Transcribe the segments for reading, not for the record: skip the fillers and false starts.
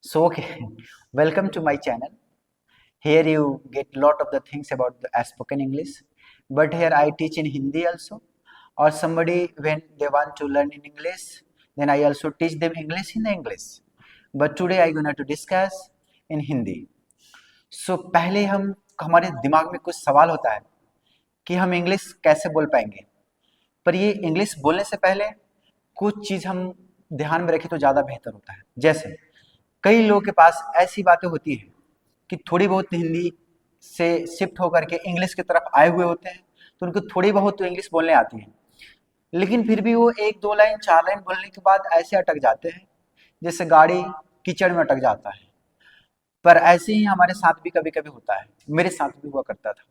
So okay, welcome to my channel. Here you get lot of the things about the spoken English, but here I teach in Hindi also. Or somebody when they want to learn in English, then I also teach them English in English. But today I gonna to discuss in Hindi. So पहले हम हमारे दिमाग में कुछ सवाल होता है कि हम इंग्लिश कैसे बोल पाएंगे। पर ये इंग्लिश बोलने से पहले कुछ चीज़ हम ध्यान में रखें तो ज़्यादा बेहतर होता है। जैसे कई लोगों के पास ऐसी बातें होती हैं कि थोड़ी बहुत हिंदी से शिफ्ट होकर के इंग्लिश की तरफ आए हुए होते हैं, तो उनको थोड़ी बहुत तो इंग्लिश बोलने आती है, लेकिन फिर भी वो एक दो लाइन चार लाइन बोलने के बाद ऐसे अटक जाते हैं जैसे गाड़ी कीचड़ में अटक जाता है। पर ऐसे ही हमारे साथ भी कभी कभी होता है, मेरे साथ भी हुआ करता था।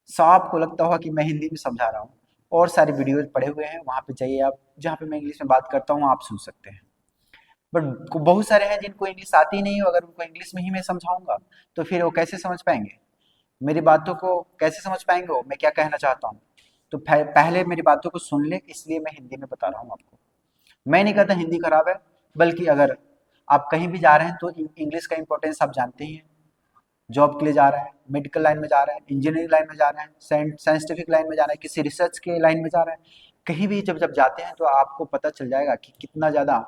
सो आपको लगता होगा कि मैं हिंदी में समझा रहा हूँ, और सारे वीडियोज पड़े हुए हैं, वहाँ पे जाइए आप, जहाँ पे मैं इंग्लिश में बात करता हूँ आप सुन सकते हैं। बट बहुत सारे हैं जिनको इंग्लिश आती ही नहीं हो, अगर उनको इंग्लिश में ही मैं समझाऊंगा तो फिर वो कैसे समझ पाएंगे मेरी बातों को, कैसे समझ पाएंगे वो मैं क्या कहना चाहता हूँ। तो पहले मेरी बातों को सुन ले, इसलिए मैं हिंदी में बता रहा हूँ आपको। मैं नहीं कहता हिंदी खराब है, बल्कि अगर आप कहीं भी जा रहे हैं तो इंग्लिश का इंपॉर्टेंस आप जानते ही हैं। जॉब के लिए जा रहा है, मेडिकल लाइन में जा रहा है, इंजीनियरिंग लाइन में जा रहा है, साइंटिफिक लाइन में जा रहा है, किसी रिसर्च के लाइन में जा रहा है, कहीं भी जब जब जाते हैं तो आपको पता चल जाएगा कि कितना ज़्यादा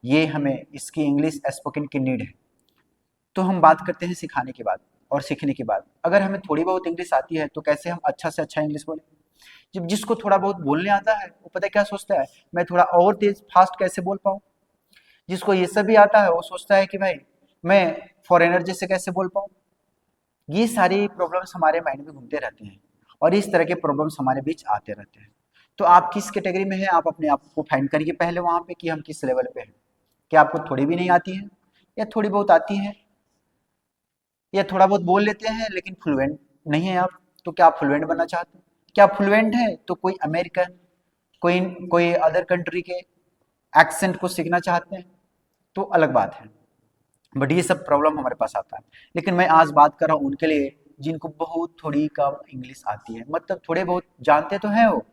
ये हमें इसकी इंग्लिश स्पोकन की नीड है। तो हम बात करते हैं सिखाने के बाद और सीखने के बाद। अगर हमें थोड़ी बहुत इंग्लिश आती है तो कैसे हम अच्छा से अच्छा इंग्लिश बोलें। जब जिसको थोड़ा बहुत बोलने आता है वो पता है क्या सोचता है, मैं थोड़ा और तेज फास्ट कैसे बोल पाऊँ। जिसको ये सब भी आता है वो सोचता है कि भाई मैं फॉरेनर जैसे कैसे बोल पाऊँ। ये सारी प्रॉब्लम्स हमारे माइंड में घूमते रहते हैं, और इस तरह के प्रॉब्लम्स हमारे बीच आते रहते हैं। तो आप किस कैटेगरी में हैं, आप अपने आप को फाइंड करिए पहले वहाँ पे कि हम किस लेवल पे हैं। क्या आपको थोड़ी भी नहीं आती है, या थोड़ी बहुत आती है, या थोड़ा बहुत बोल लेते हैं लेकिन फ्लुएंट नहीं है आप। तो क्या आप फ्लुएंट बनना चाहते हैं? क्या फ्लुएंट है तो कोई अमेरिकन, कोई कोई अदर कंट्री के एक्सेंट को सीखना चाहते हैं तो अलग बात है। बट ये सब प्रॉब्लम हमारे पास आता है। लेकिन मैं आज बात कर रहा हूँ उनके लिए जिनको बहुत थोड़ी कम इंग्लिश आती है, मतलब थोड़े बहुत जानते तो हैं वो,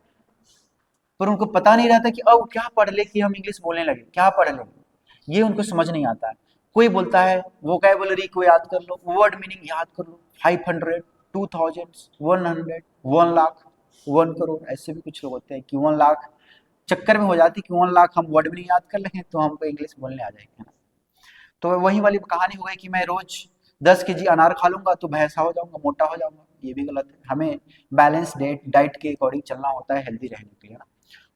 पर उनको पता नहीं रहता कि अब क्या पढ़ ले कि हम इंग्लिश बोलने लगे, क्या पढ़ ले, ये उनको समझ नहीं आता है। कोई बोलता है वोकैबुलरी को याद कर लो, वर्ड मीनिंग याद कर लो, 500, 2000, 100, 1 लाख, 1 करोड़, ऐसे भी कुछ लोग होते हैं कि 1 लाख चक्कर में हो जाती कि 1 लाख हम वर्ड मीनिंग याद कर लेंगे तो हमको इंग्लिश बोलने आ जाएगी, है ना। तो वही वाली कहानी हो गई कि मैं रोज 10 केजी अनार खा लूंगा तो भैंसा हो जाऊंगा, मोटा हो जाऊंगा। ये भी गलत है, हमें बैलेंस डाइट के अकॉर्डिंग चलना होता है हेल्दी रहने के लिए, ना।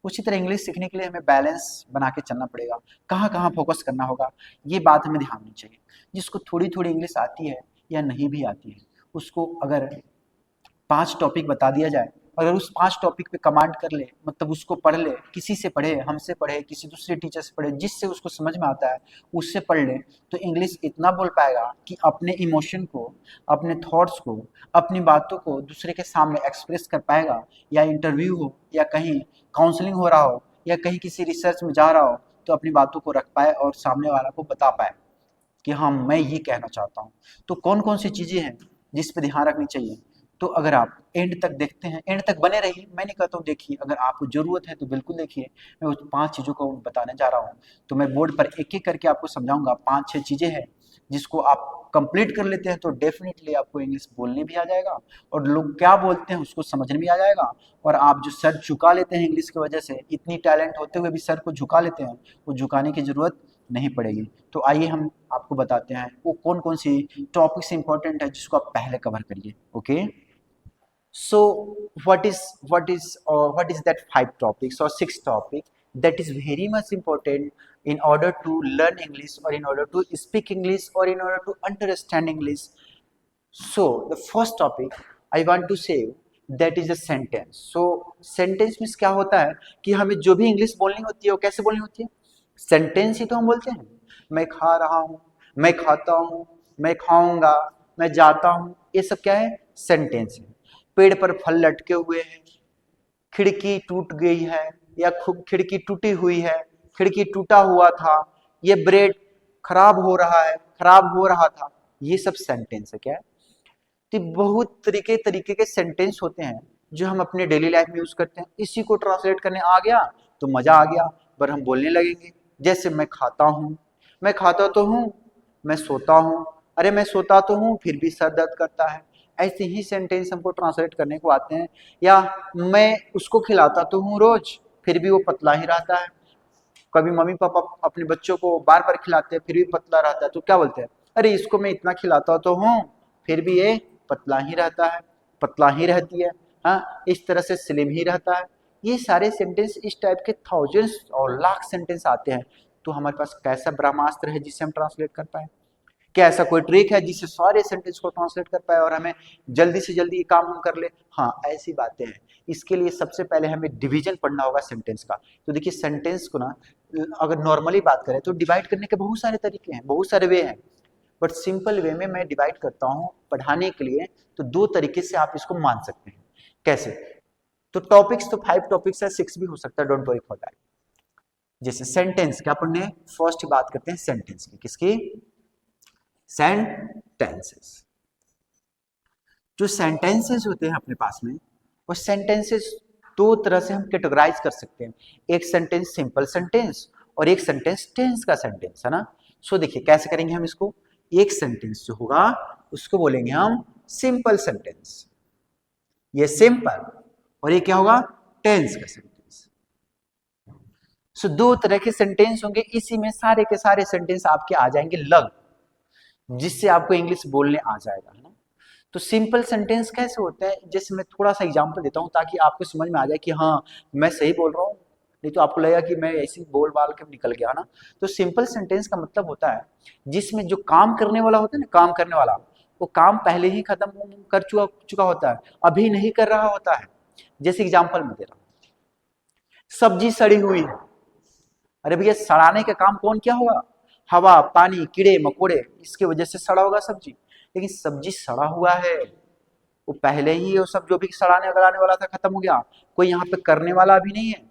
उसी तरह इंग्लिश सीखने के लिए हमें बैलेंस बना के चलना पड़ेगा, कहाँ कहाँ फोकस करना होगा, ये बात हमें ध्यान नहीं चाहिए। जिसको थोड़ी थोड़ी इंग्लिश आती है या नहीं भी आती है, उसको अगर 5 टॉपिक बता दिया जाए, अगर उस 5 टॉपिक पे कमांड कर ले, मतलब उसको पढ़ ले, किसी से पढ़े, हमसे पढ़े, किसी दूसरे टीचर से पढ़े, जिससे उसको समझ में आता है उससे पढ़ ले, तो इंग्लिश इतना बोल पाएगा कि अपने इमोशन को, अपने थॉट्स को, अपनी बातों को दूसरे के सामने एक्सप्रेस कर पाएगा। या इंटरव्यू हो, या कहीं काउंसलिंग हो रहा हो, या कहीं किसी रिसर्च में जा रहा हो, तो अपनी बातों को रख पाए और सामने वाला को बता पाए कि हाँ मैं ये कहना चाहता हूँ। तो कौन कौन सी चीज़ें हैं जिस पे ध्यान रखनी चाहिए। तो अगर आप एंड तक देखते हैं, एंड तक बने रहिए, मैं नहीं कहता हूँ देखिए, अगर आपको ज़रूरत है तो बिल्कुल देखिए। मैं उस 5 चीज़ों को बताने जा रहा हूँ, तो मैं बोर्ड पर एक एक करके आपको समझाऊंगा। 5-6 चीज़ें हैं जिसको आप कंप्लीट कर लेते हैं तो डेफिनेटली आपको इंग्लिश बोलने भी आ जाएगा, और लोग क्या बोलते हैं उसको समझने भी आ जाएगा। और आप जो सर झुका लेते हैं इंग्लिश की वजह से, इतनी टैलेंट होते हुए भी सर को झुका लेते हैं, वो झुकाने की ज़रूरत नहीं पड़ेगी। तो आइए हम आपको बताते हैं वो कौन कौन सी टॉपिक्स इंपॉर्टेंट है जिसको आप पहले कवर करिए। Okay, so what is that 5 topics or 6 topics that is very much important in order to learn English, or in order to speak English, or in order to understand English. So the first topic I want to say that is a sentence. So sentence means क्या होता है कि हमें जो भी English बोलनी होती है वो कैसे बोलनी होती है, सेंटेंस ही तो हम बोलते हैं। मैं खा रहा हूँ, मैं खाता हूँ, मैं खाऊंगा, मैं जाता हूँ, ये सब क्या है, सेंटेंस है। पेड़ पर फल लटके हुए हैं, खिड़की टूट गई है, या खिड़की टूटी हुई है, खिड़की टूटा हुआ था, ये ब्रेड खराब हो रहा है, खराब हो रहा था, ये सब सेंटेंस है। क्या है, तो बहुत तरीके तरीके के सेंटेंस होते हैं जो हम अपने डेली लाइफ में यूज करते हैं। इसी को ट्रांसलेट करने आ गया तो मजा आ गया, पर हम बोलने लगेंगे। जैसे मैं खाता हूँ, मैं खाता तो हूँ, मैं सोता हूँ, अरे मैं सोता तो हूँ फिर भी सर दर्द करता है। ऐसे ही सेंटेंस हमको ट्रांसलेट करने को आते हैं। या मैं उसको खिलाता तो हूँ रोज, फिर भी वो पतला ही रहता है। कभी मम्मी पापा अपने बच्चों को बार बार खिलाते हैं फिर भी पतला रहता है, तो क्या बोलते हैं, अरे इसको मैं इतना खिलाता तो हूँ फिर भी ये पतला ही रहता है, पतला ही रहती है, हाँ इस तरह से स्लिम ही रहता है। ये सारे सेंटेंस इस टाइप के थाउजेंड्स और लाख सेंटेंस आते हैं। तो हमारे पास कैसा ब्रह्मास्त्र है जिससे हम ट्रांसलेट कर पाए? क्या ऐसा कोई ट्रिक है जिससे सारे सेंटेंस को ट्रांसलेट कर पाए और हमें जल्दी से जल्दी ये काम हम कर ले? हाँ, ऐसी बातें हैं। इसके लिए सबसे पहले हमें डिवीजन पढ़ना होगा सेंटेंस का। तो देखिए सेंटेंस को ना, अगर नॉर्मली बात करें तो डिवाइड करने के बहुत सारे तरीके हैं, बहुत सारे वे हैं, बट सिंपल वे में मैं डिवाइड करता हूँ पढ़ाने के लिए। तो दो तरीके से आप इसको मान सकते हैं। कैसे? तो टॉपिक्स तो 5 टॉपिक्स है, 6 भी हो सकता है, डोंट वरी फॉर दैट। जैसे सेंटेंस क्या पढ़ने, फर्स्ट बात करते हैं सेंटेंस की, किसकी? सेंटेंसेस। जो सेंटेंसेस होते हैं अपने पास में, वो सेंटेंसेस दो तरह से हम कैटेगराइज कर सकते हैं। एक सेंटेंस सिंपल सेंटेंस और एक सेंटेंस टेंस का सेंटेंस, है ना। सो देखिए कैसे करेंगे हम इसको। एक सेंटेंस जो होगा उसको बोलेंगे हम सिंपल सेंटेंस, ये सिंपल, और ये क्या होगा? टेंस का सेंटेंस। सो दो तरह के सेंटेंस होंगे, इसी में सारे के सारे सेंटेंस आपके आ जाएंगे लग, जिससे आपको इंग्लिश बोलने आ जाएगा, है ना। तो सिंपल सेंटेंस कैसे होते हैं, जैसे मैं थोड़ा सा एग्जांपल देता हूं ताकि आपको समझ में आ जाए कि हाँ मैं सही बोल रहा हूँ, नहीं तो आपको लगेगा कि मैं ऐसे ही बोल बाल के निकल गया ना। तो सिंपल सेंटेंस का मतलब होता है जिसमें जो काम करने वाला होता है ना, काम करने वाला, वो काम पहले ही खत्म कर चुका चुका होता है, अभी नहीं कर रहा होता है। जैसे एग्जाम्पल में दे रहा हूँ, सब्जी सड़ी हुई है। अरे भैया सड़ाने का काम कौन किया होगा? हवा, पानी, कीड़े मकोड़े, इसके वजह से सड़ा होगा सब्जी। लेकिन सब्जी सड़ा हुआ है, वो पहले ही वो सब जो भी सड़ाने गलाने वाला था खत्म हो गया। कोई यहाँ पे करने वाला अभी नहीं है।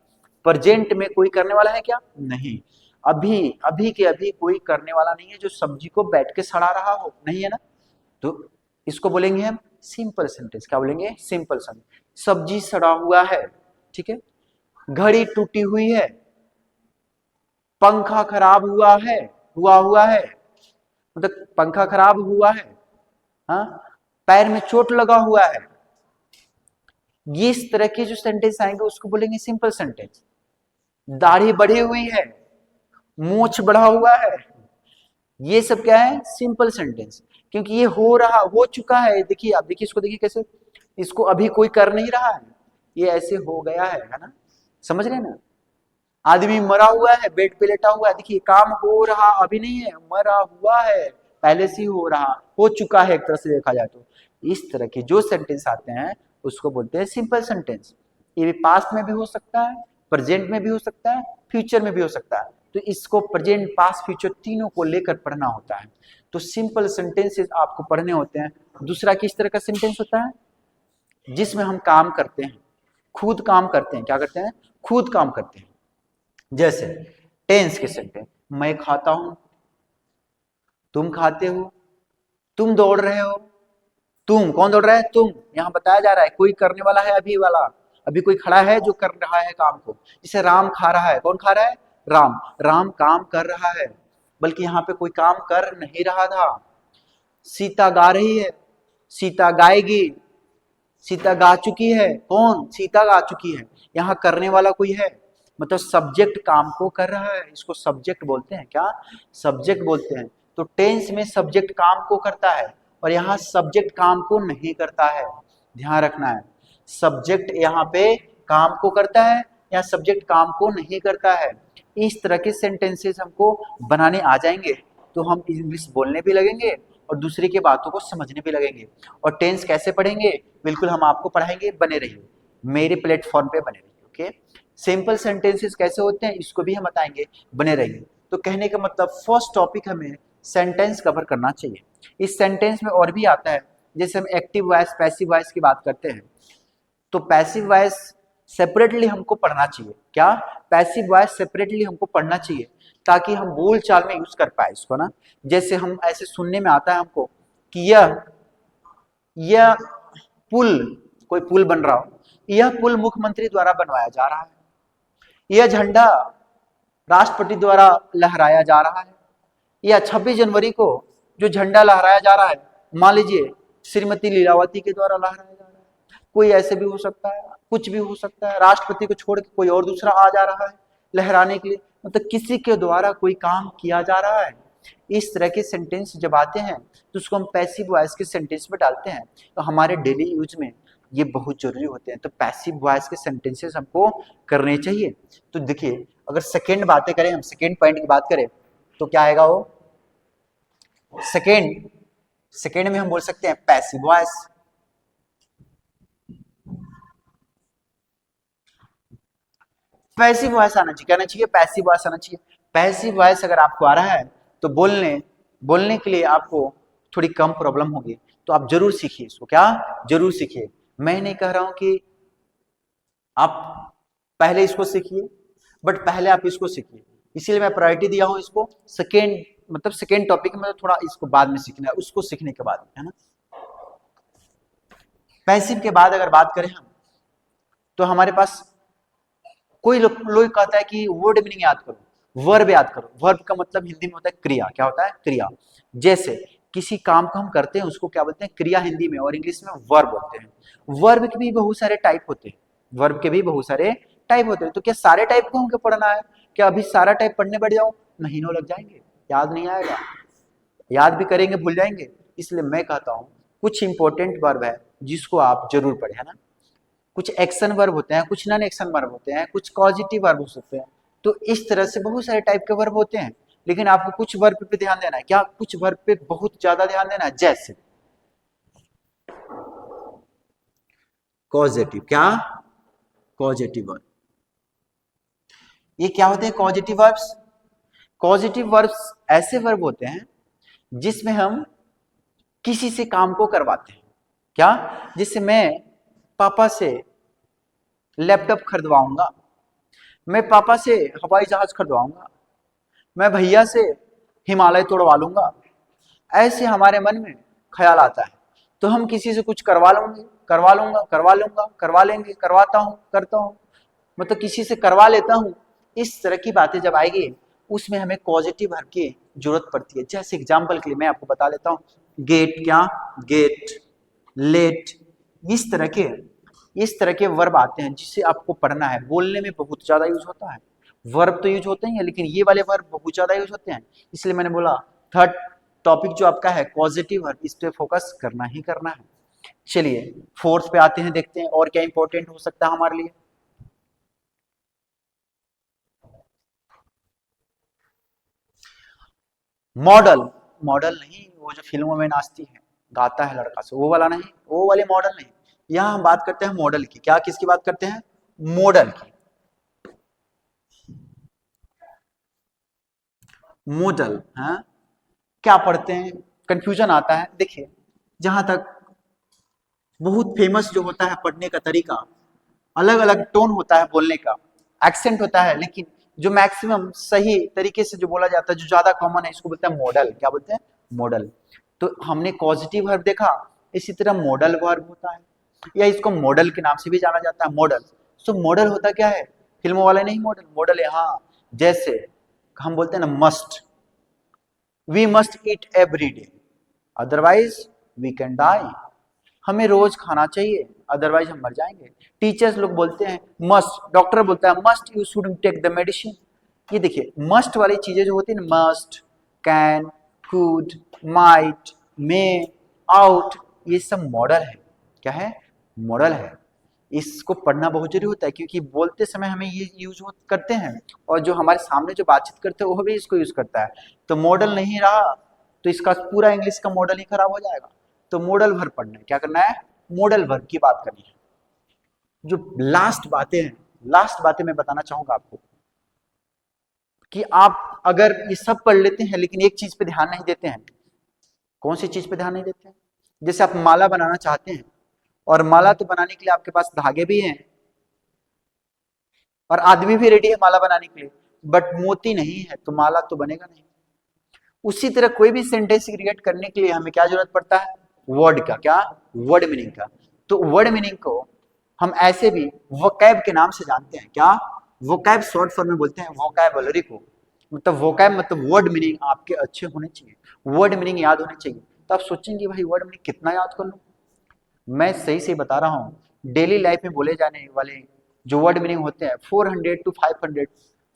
प्रेजेंट में कोई करने वाला है क्या? नहीं। अभी अभी के अभी कोई करने वाला नहीं है जो सब्जी को बैठ के सड़ा रहा हो, नहीं है ना। तो इसको बोलेंगे हम सिंपल सेंटेंस। क्या बोलेंगे? Simple sentence. सब्जी सड़ा हुआ है, ठीक है। घड़ी टूटी हुई है, पंखा खराब हुआ है, मतलब पंखा खराब हुआ है, हाँ, पैर में चोट लगा हुआ है। ये इस तरह के जो सेंटेंस आएंगे उसको बोलेंगे सिंपल सेंटेंस। दाढ़ी बढ़ी हुई है, मूछ बढ़ा हुआ है, ये सब क्या है? Simple sentence. क्योंकि ये हो चुका है। देखिए आप देखिए इसको, देखिए कैसे, इसको अभी कोई कर नहीं रहा है, ये ऐसे हो गया है ना। समझ रहे हैं ना। आदमी मरा हुआ है, बेड पे लेटा हुआ है, देखिए काम हो रहा अभी नहीं है, मरा हुआ है, पहले से ही हो चुका है एक तरह से देखा जाए तो। इस तरह के जो सेंटेंस आते हैं उसको बोलते हैं सिंपल सेंटेंस। ये भी पास्ट में भी हो सकता है, प्रेजेंट में भी हो सकता है, फ्यूचर में भी हो सकता है। तो इसको प्रेजेंट, पास्ट, फ्यूचर तीनों को लेकर पढ़ना होता है। तो सिंपल सेंटेंसेस आपको पढ़ने होते हैं। दूसरा किस तरह का सेंटेंस होता है? जिसमें हम काम करते हैं, खुद काम करते हैं। क्या करते हैं? खुद काम करते हैं। जैसे टेंस के सेंटेंस, मैं खाता हूं, तुम खाते हो, तुम दौड़ रहे हो। तुम कौन दौड़ रहा है? तुम। यहां बताया जा रहा है कोई करने वाला है, अभी वाला, अभी कोई खड़ा है जो कर रहा है काम को। जिसे राम खा रहा है, कौन खा रहा है? राम। राम काम कर रहा है, बल्कि यहाँ पे कोई काम कर नहीं रहा था। सीता गा रही है, सीता गाएगी, सीता गा चुकी है, कौन? सीता गा चुकी है। यहाँ करने वाला कोई है, मतलब सब्जेक्ट काम को कर रहा है, इसको सब्जेक्ट बोलते हैं। क्या? सब्जेक्ट बोलते हैं। तो टेंस में सब्जेक्ट काम को करता है और यहाँ सब्जेक्ट काम को नहीं करता है, ध्यान रखना है। सब्जेक्ट यहाँ पे काम को करता है या सब्जेक्ट काम को नहीं करता है। इस तरह के सेंटेंसेस हमको बनाने आ जाएंगे तो हम इंग्लिश बोलने भी लगेंगे और दूसरे की बातों को समझने भी लगेंगे। और टेंस कैसे पढ़ेंगे, बिल्कुल हम आपको पढ़ाएंगे, बने रहिए मेरे प्लेटफॉर्म पे, बने रहिए। ओके, सिंपल सेंटेंसेस कैसे होते हैं इसको भी हम बताएंगे, बने रहिए। तो कहने का मतलब फर्स्ट टॉपिक हमें सेंटेंस कवर करना चाहिए। इस सेंटेंस में और भी आता है, जैसे हम एक्टिव वॉइस, पैसिव वॉइस की बात करते हैं, तो पैसिव वॉइस सेपरेटली हमको पढ़ना चाहिए। क्या? पैसिव वॉइस सेपरेटली हमको पढ़ना चाहिए ताकि हम बोल चाल में यूज कर पाए इसको ना। जैसे हम ऐसे सुनने में आता है हमको कि यह पुल, कोई पुल बन रहा हो, यह पुल मुख्यमंत्री द्वारा बनवाया जा रहा है, यह झंडा राष्ट्रपति द्वारा लहराया जा रहा है, या 26 जनवरी को जो झंडा लहराया जा रहा है, मान लीजिए श्रीमती लीलावती के द्वारा लहराया जा रहा है, कोई ऐसे भी हो सकता है, कुछ भी हो सकता है, राष्ट्रपति को छोड़ के कोई और दूसरा आ जा रहा है लहराने के लिए, मतलब किसी के द्वारा कोई काम किया जा रहा है। इस तरह के सेंटेंस जब आते हैं तो उसको हम पैसिव वॉइस के सेंटेंस में डालते हैं, तो हमारे डेली यूज में ये बहुत जरूरी होते हैं। तो पैसिव वॉइस के सेंटेंसेस हमको करने चाहिए। तो देखिए, अगर सेकेंड बातें करें, हम सेकेंड पॉइंट की बात करें तो क्या आएगा वो, सेकेंड में हम बोल सकते हैं पैसिव वॉइस। पैसिव वॉइस आना चाहिए, कहना चाहिए पैसिव वॉइस आना चाहिए। पैसिव वॉइस अगर आपको आ रहा है तो बोलने के लिए आपको थोड़ी कम प्रॉब्लम होगी, तो आप जरूर सीखिए इसको। क्या जरूर सीखिए। मैं नहीं कह रहा हूं कि आप पहले इसको सीखिए, बट पहले आप इसको सीखिए, इसीलिए मैं प्रायोरिटी दिया हूं इसको। सेकेंड टॉपिक में थोड़ा इसको बाद में सीखना है, उसको सीखने के बाद, है ना। पैसिव के बाद अगर बात करें हम, तो हमारे पास कोई लोग कहता है कि वर्ड मीनिंग याद करो, वर्ब याद करो। वर्ब का मतलब हिंदी में होता है क्रिया। क्या होता है? क्रिया। जैसे किसी काम को हम करते हैं उसको क्या बोलते हैं? क्रिया हिंदी में, और इंग्लिश में वर्ब बोलते हैं। वर्ब के भी बहुत सारे टाइप होते हैं, वर्ब के भी बहुत सारे टाइप होते हैं। तो क्या सारे टाइप को हमको पढ़ना है? क्या अभी सारा टाइप पढ़ने बैठ जाओ, महीनों लग जाएंगे, याद नहीं आएगा, याद भी करेंगे भूल जाएंगे। इसलिए मैं कहता हूँ कुछ इंपॉर्टेंट वर्ब है जिसको आप जरूर पढ़े, है ना। कुछ एक्शन वर्ब होते हैं, कुछ नॉन एक्शन वर्ब होते हैं, कुछ पॉजिटिव वर्ब हो सकते हैं। तो इस तरह से बहुत सारे टाइप के वर्ब होते हैं, लेकिन आपको कुछ वर्ब पे ध्यान देना है। क्या? कुछ वर्ब पे बहुत ज्यादा ध्यान देना है। जैसे कॉजेटिव। क्या? Causative verb. ये क्या होते हैं कॉजेटिव वर्ब्स? कॉजेटिव वर्ब्स ऐसे वर्ब होते हैं जिसमें हम किसी से काम को करवाते हैं। क्या? जिससे मैं पापा से लैपटॉप खरीदवाऊंगा, मैं पापा से हवाई जहाज खरीदवाऊंगा, मैं भैया से हिमालय तोड़वा लूंगा। ऐसे हमारे मन में ख्याल आता है, तो हम किसी से कुछ करवा लेंगे, करवा लूंगा, करवा लूंगा, करवा लेंगे, करवाता हूं, करता हूं, मतलब किसी से करवा लेता हूं। इस तरह की बातें जब आएगी उसमें हमें पॉजिटिव वर्ब की जरूरत पड़ती है। जैसे एग्जाम्पल के लिए मैं आपको बता लेता हूँ, गेट। क्या? गेट, लेट, इस तरह के वर्ब आते हैं जिससे आपको पढ़ना है। बोलने में बहुत ज्यादा यूज होता है, वर्ब तो यूज होते ही है, लेकिन ये वाले वर्ब बहुत ज्यादा यूज होते हैं। इसलिए मैंने बोला थर्ड टॉपिक जो आपका है पॉजिटिव वर्ब, इस पे फोकस करना ही करना है। चलिए फोर्थ पे आते हैं, देखते हैं और क्या इंपॉर्टेंट हो सकता है हमारे लिए। मॉडल। मॉडल नहीं, वो जो फिल्मों में नाचती है, गाता है लड़का से, वो वाला नहीं, वो वाले मॉडल नहीं। यहां हम बात करते हैं मॉडल की। क्या? किसकी बात करते हैं? मॉडल की। मॉडल, हाँ, क्या पढ़ते हैं? कंफ्यूजन आता है। देखिए, जहां तक बहुत फेमस जो होता है पढ़ने का तरीका, अलग अलग टोन होता है बोलने का, एक्सेंट होता है, लेकिन जो मैक्सिमम सही तरीके से जो बोला जाता है, जो ज्यादा कॉमन है, इसको बोलते हैं मॉडल। क्या बोलते हैं? मॉडल। तो हमने पॉजिटिव वर्ब देखा, इसी तरह मॉडल वर्ब होता है, या इसको मॉडल के नाम से भी जाना जाता है, मॉडल। तो मॉडल होता क्या है? फिल्मों वाले नहीं मॉडल, मॉडल है, हाँ। जैसे हम बोलते हैं ना must, we must eat every day, otherwise we can die. हमें रोज खाना चाहिए, अदरवाइज हम मर जाएंगे। टीचर्स लोग बोलते हैं मस्ट, डॉक्टर बोलता है must you should take the medicine. ये देखिए मस्ट वाली चीजें जो होती है ना, must, can, could, might, may, ought, ये सब मॉडल है। क्या है? मॉडल है। इसको पढ़ना बहुत जरूरी होता है, क्योंकि बोलते समय हमें ये यूज करते हैं, और जो हमारे सामने जो बातचीत करते हैं वो भी इसको यूज करता है। तो मॉडल नहीं रहा तो इसका पूरा इंग्लिश का मॉडल ही खराब हो जाएगा। तो मॉडल वर्ब पढ़ना है। क्या करना है? मॉडल वर्ब की बात करनी है। जो लास्ट बातें हैं, लास्ट बातें मैं बताना चाहूंगा आपको, कि आप अगर ये सब पढ़ लेते हैं लेकिन एक चीज पे ध्यान नहीं देते हैं। कौन सी चीज पे ध्यान नहीं देते हैं? जैसे आप माला बनाना चाहते हैं, और माला तो बनाने के लिए आपके पास धागे भी हैं और आदमी भी रेडी है माला बनाने के लिए, बट मोती नहीं है तो माला तो बनेगा नहीं। उसी तरह कोई भी सेंटेंस क्रिएट करने के लिए हमें क्या जरूरत पड़ता है? वर्ड का। क्या? वर्ड मीनिंग का। तो वर्ड मीनिंग को हम ऐसे भी वोकैब के नाम से जानते हैं। क्या? वोकैब शॉर्ट फॉर्म में बोलते हैं वोकैबुलरी को। मतलब वोकैब मतलब वर्ड मीनिंग आपके अच्छे होने चाहिए, वर्ड मीनिंग याद होने चाहिए। तो आप सोचेंगे भाई वर्ड मीनिंग कितना याद कर लूं। मैं सही से बता रहा हूँ, डेली लाइफ में बोले जाने वाले जो वर्ड मीनिंग होते हैं 400 टू 500,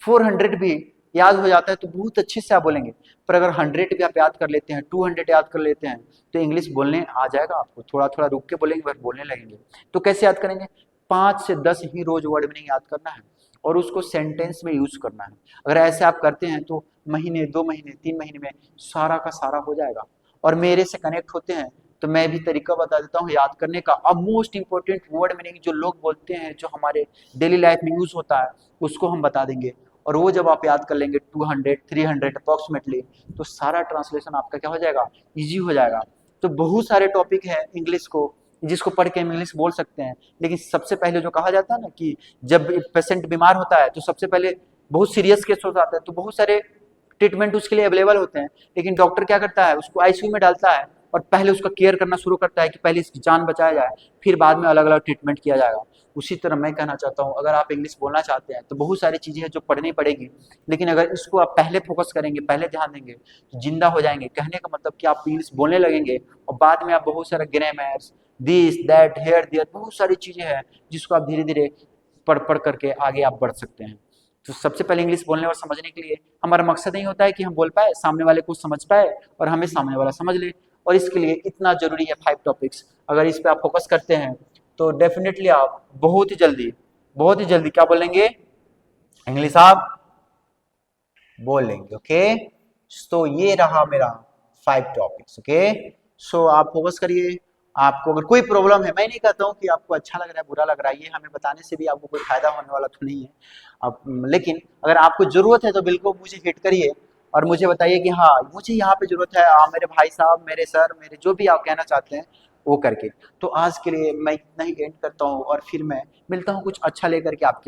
400 भी याद हो जाता है तो बहुत अच्छे से आप बोलेंगे। पर अगर 100 भी आप याद कर लेते हैं, 200 याद कर लेते हैं, तो इंग्लिश बोलने आ जाएगा आपको। थोड़ा थोड़ा रुक के बोलेंगे, बस बोलने लगेंगे। तो कैसे याद करेंगे? 5 से 10 ही रोज वर्ड मीनिंग याद करना है और उसको सेंटेंस में यूज करना है। अगर ऐसे आप करते हैं तो महीने, 2 महीने, 3 महीने में सारा का सारा हो जाएगा। और मेरे से कनेक्ट होते हैं तो मैं भी तरीका बता देता हूँ याद करने का। अब मोस्ट इंपॉर्टेंट वर्ड मीनिंग जो लोग बोलते हैं, जो हमारे डेली लाइफ में यूज होता है, उसको हम बता देंगे। और वो जब आप याद कर लेंगे 200, 300 अप्रोक्सीमेटली, तो सारा ट्रांसलेशन आपका क्या हो जाएगा? इजी हो जाएगा। तो बहुत सारे टॉपिक है इंग्लिश को जिसको पढ़ के हम इंग्लिश बोल सकते हैं। लेकिन सबसे पहले जो कहा जाता है ना कि जब पेशेंट बीमार होता है तो सबसे पहले बहुत सीरियस केस हो जाता है तो बहुत सारे ट्रीटमेंट उसके लिए अवेलेबल होते हैं। लेकिन डॉक्टर क्या करता है? उसको आईसीयू में डालता है और पहले उसका केयर करना शुरू करता है कि पहले इसकी जान बचाया जाए, फिर बाद में अलग अलग ट्रीटमेंट किया जाएगा। उसी तरह मैं कहना चाहता हूँ, अगर आप इंग्लिश बोलना चाहते हैं तो बहुत सारी चीजें हैं जो पढ़नी पड़ेगी। लेकिन अगर इसको आप पहले फोकस करेंगे, पहले ध्यान देंगे, तो जिंदा हो जाएंगे। कहने का मतलब कि आप इंग्लिश बोलने लगेंगे और बाद में आप बहुत सारा grammars, this that here there, बहुत सारी चीजें हैं जिसको आप धीरे धीरे पढ़ पढ़ करके आगे आप बढ़ सकते हैं। तो सबसे पहले इंग्लिश बोलने और समझने के लिए हमारा मकसद नहीं होता है कि हम बोल पाए, सामने वाले को समझ पाए और हमें सामने वाला समझ ले। और इसके लिए इतना जरूरी है 5 टॉपिक्स। अगर इस पे आप फोकस करते हैं तो डेफिनेटली आप बहुत ही जल्दी क्या बोलेंगे? इंग्लिश आप बोल लेंगे। ओके, तो ये रहा मेरा 5 टॉपिक्स। ओके, सो आप फोकस करिए। आपको अगर कोई प्रॉब्लम है, मैं नहीं कहता हूँ कि आपको अच्छा लग रहा है, बुरा लग रहा है, ये हमें बताने से भी आपको कोई फायदा होने वाला तो नहीं है। अब लेकिन अगर आपको जरूरत है तो बिल्कुल मुझे हिट करिए और मुझे बताइए कि हाँ मुझे यहाँ पे जरूरत है, आप मेरे भाई साहब, मेरे सर, मेरे जो भी आप कहना चाहते हैं वो करके। तो आज के लिए मैं इतना ही एंड करता हूँ और फिर मैं मिलता हूँ कुछ अच्छा लेकर के आपके लिए।